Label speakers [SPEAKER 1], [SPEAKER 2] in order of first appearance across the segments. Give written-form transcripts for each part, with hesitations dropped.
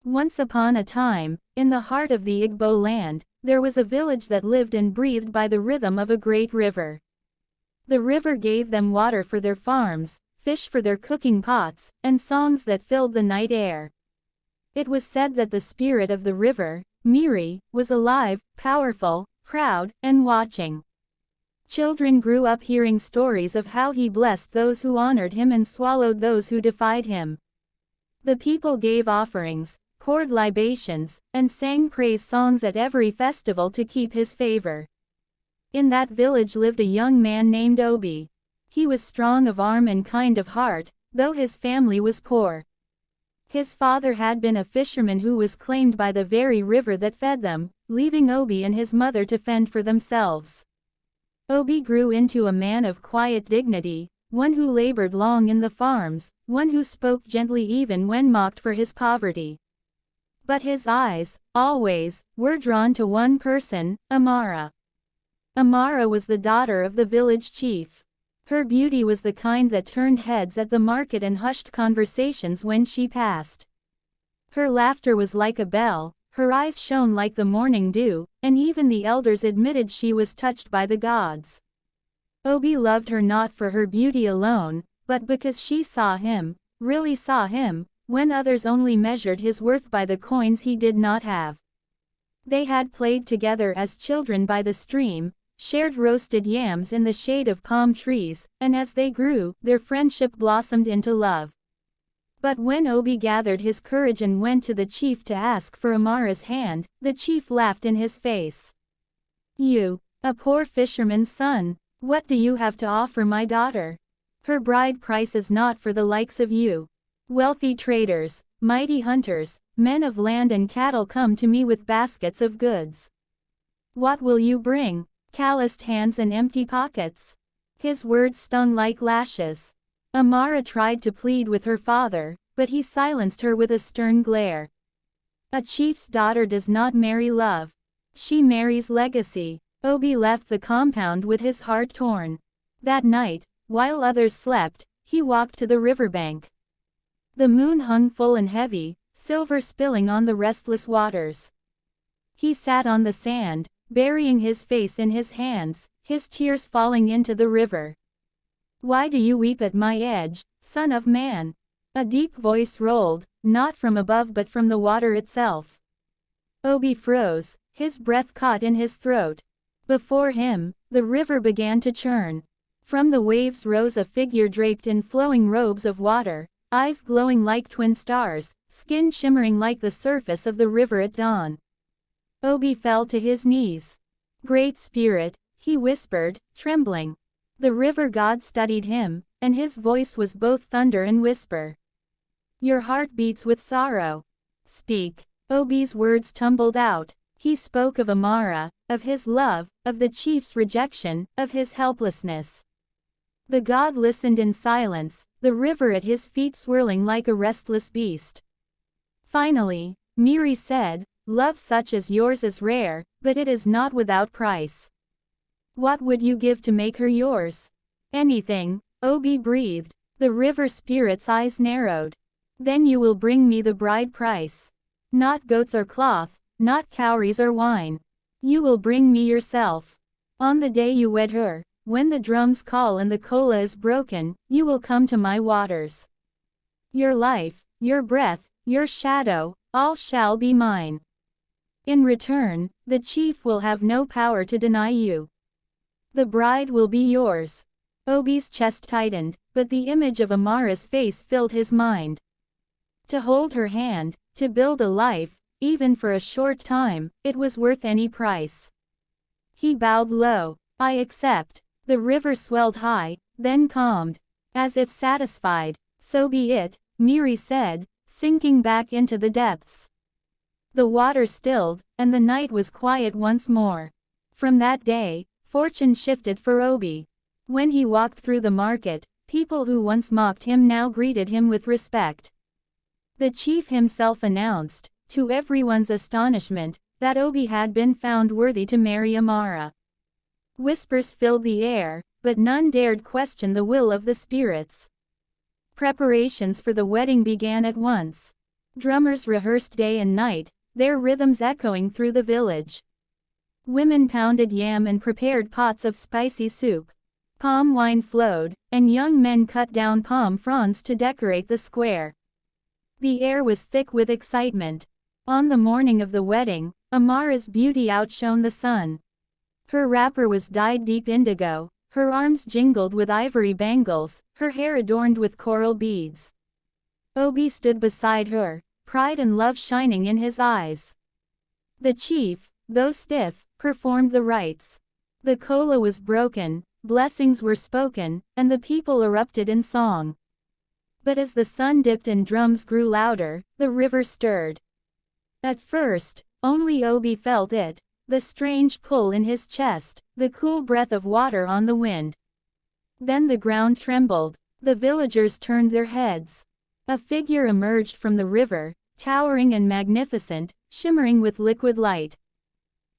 [SPEAKER 1] Once upon a time, in the heart of the Igbo land, there was a village that lived and breathed by the rhythm of a great river. The river gave them water for their farms, fish for their cooking pots, and songs that filled the night air. It was said that the spirit of the river, Miri, was alive, powerful, proud, and watching. Children grew up hearing stories of how he blessed those who honored him and swallowed those who defied him. The people gave offerings, poured libations, and sang praise songs at every festival to keep his favor. In that village lived a young man named Obi. He was strong of arm and kind of heart, though his family was poor. His father had been a fisherman who was claimed by the very river that fed them, leaving Obi and his mother to fend for themselves. Obi grew into a man of quiet dignity, one who labored long in the farms, one who spoke gently even when mocked for his poverty. But his eyes, always, were drawn to one person, Amara. Amara was the daughter of the village chief. Her beauty was the kind that turned heads at the market and hushed conversations when she passed. Her laughter was like a bell, her eyes shone like the morning dew, and even the elders admitted she was touched by the gods. Obi loved her not for her beauty alone, but because she saw him, really saw him, when others only measured his worth by the coins he did not have. They had played together as children by the stream, shared roasted yams in the shade of palm trees, and as they grew, their friendship blossomed into love. But when Obi gathered his courage and went to the chief to ask for Amara's hand, the chief laughed in his face. "You, a poor fisherman's son, what do you have to offer my daughter? Her bride price is not for the likes of you. Wealthy traders, mighty hunters, men of land and cattle come to me with baskets of goods. What will you bring? Calloused hands and empty pockets?" His words stung like lashes. Amara tried to plead with her father, but he silenced her with a stern glare. A chief's daughter does not marry love. She marries legacy. Obi left the compound with his heart torn. That night, while others slept, he walked to the riverbank. The moon hung full and heavy, silver spilling on the restless waters. He sat on the sand, burying his face in his hands, his tears falling into the river. "Why do you weep at my edge, son of man?" A deep voice rolled, not from above but from the water itself. Obi froze, his breath caught in his throat. Before him, the river began to churn. From the waves rose a figure draped in flowing robes of water, eyes glowing like twin stars, skin shimmering like the surface of the river at dawn. Obi fell to his knees. "Great Spirit," he whispered, trembling. The river god studied him, and his voice was both thunder and whisper. "Your heart beats with sorrow. Speak." Obi's words tumbled out. He spoke of Amara, of his love, of the chief's rejection, of his helplessness. The god listened in silence, the river at his feet swirling like a restless beast. Finally, Miri said, "Love such as yours is rare, but it is not without price. What would you give to make her yours?" "Anything," Obi breathed. The river spirit's eyes narrowed. "Then you will bring me the bride price. Not goats or cloth, not cowries or wine. You will bring me yourself. On the day you wed her, when the drums call and the kola is broken, you will come to my waters. Your life, your breath, your shadow, all shall be mine. In return, the chief will have no power to deny you. The bride will be yours." Obi's chest tightened, but the image of Amara's face filled his mind. To hold her hand, to build a life, even for a short time, it was worth any price. He bowed low. "I accept." The river swelled high, then calmed. As if satisfied. "So be it," Miri said, sinking back into the depths. The water stilled, and the night was quiet once more. From that day, fortune shifted for Obi. When he walked through the market, people who once mocked him now greeted him with respect. The chief himself announced, to everyone's astonishment, that Obi had been found worthy to marry Amara. Whispers filled the air, but none dared question the will of the spirits. Preparations for the wedding began at once. Drummers rehearsed day and night, their rhythms echoing through the village. Women pounded yam and prepared pots of spicy soup. Palm wine flowed, and young men cut down palm fronds to decorate the square. The air was thick with excitement. On the morning of the wedding, Amara's beauty outshone the sun. Her wrapper was dyed deep indigo, her arms jingled with ivory bangles, her hair adorned with coral beads. Obi stood beside her, pride and love shining in his eyes. The chief, though stiff, performed the rites. The kola was broken, blessings were spoken, and the people erupted in song. But as the sun dipped and drums grew louder, the river stirred. At first, only Obi felt it, the strange pull in his chest, the cool breath of water on the wind. Then the ground trembled. The villagers turned their heads. A figure emerged from the river, towering and magnificent, shimmering with liquid light.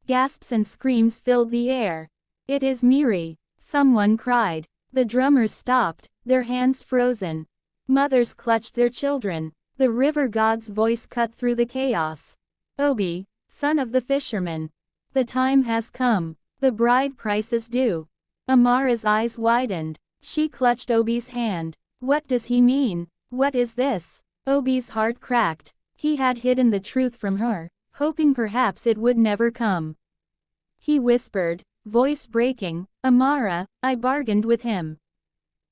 [SPEAKER 1] Gasps and screams filled the air. "It is Miri," someone cried. The drummers stopped, their hands frozen. Mothers clutched their children. The river god's voice cut through the chaos. "Obi, son of the fisherman. The time has come. The bride price is due." Amara's eyes widened. She clutched Obi's hand. What does he mean? What is this? Obi's heart cracked. He had hidden the truth from her, hoping perhaps it would never come. He whispered, voice breaking, "Amara, I bargained with him.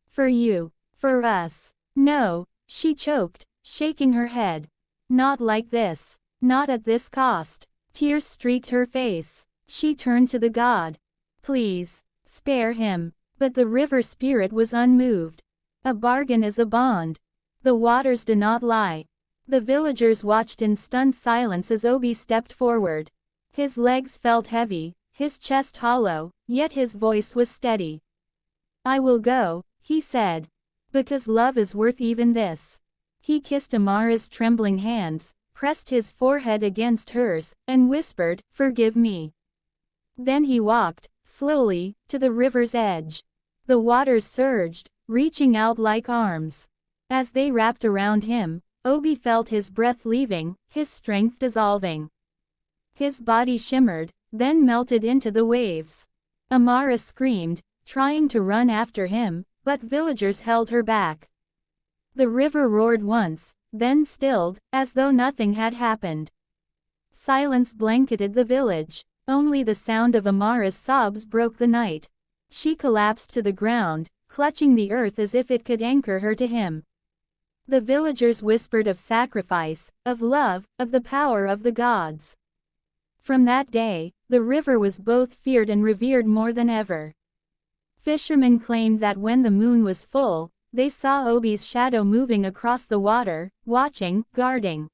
[SPEAKER 1] For you. For us." "No," she choked, shaking her head. "Not like this. Not at this cost." Tears streaked her face. She turned to the god. "Please, spare him." But the river spirit was unmoved. "A bargain is a bond. The waters do not lie." The villagers watched in stunned silence as Obi stepped forward. His legs felt heavy, his chest hollow, yet his voice was steady. "I will go," he said. "Because love is worth even this." He kissed Amara's trembling hands, pressed his forehead against hers, and whispered, "Forgive me." Then he walked, slowly, to the river's edge. The waters surged, reaching out like arms. As they wrapped around him, Obi felt his breath leaving, his strength dissolving. His body shimmered, then melted into the waves. Amara screamed, trying to run after him, but villagers held her back. The river roared once, then stilled, as though nothing had happened. Silence blanketed the village. Only the sound of Amara's sobs broke the night. She collapsed to the ground, clutching the earth as if it could anchor her to him. The villagers whispered of sacrifice, of love, of the power of the gods. From that day, the river was both feared and revered more than ever. Fishermen claimed that when the moon was full, they saw Obi's shadow moving across the water, watching, guarding.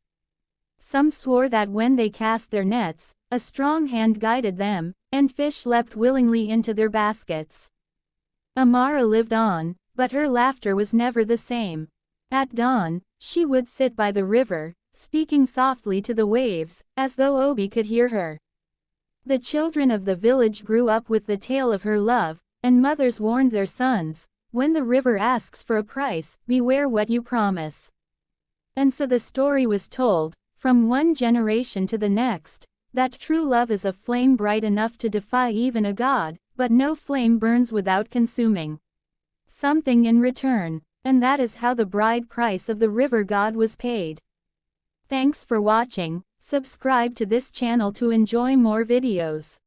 [SPEAKER 1] Some swore that when they cast their nets, a strong hand guided them, and fish leapt willingly into their baskets. Amara lived on, but her laughter was never the same. At dawn, she would sit by the river, speaking softly to the waves, as though Obi could hear her. The children of the village grew up with the tale of her love, and mothers warned their sons, "When the river asks for a price, beware what you promise." And so the story was told, from one generation to the next, that true love is a flame bright enough to defy even a god, but no flame burns without consuming something in return. And that is how the bride price of the river god was paid. Thanks for watching. Subscribe to this channel to enjoy more videos.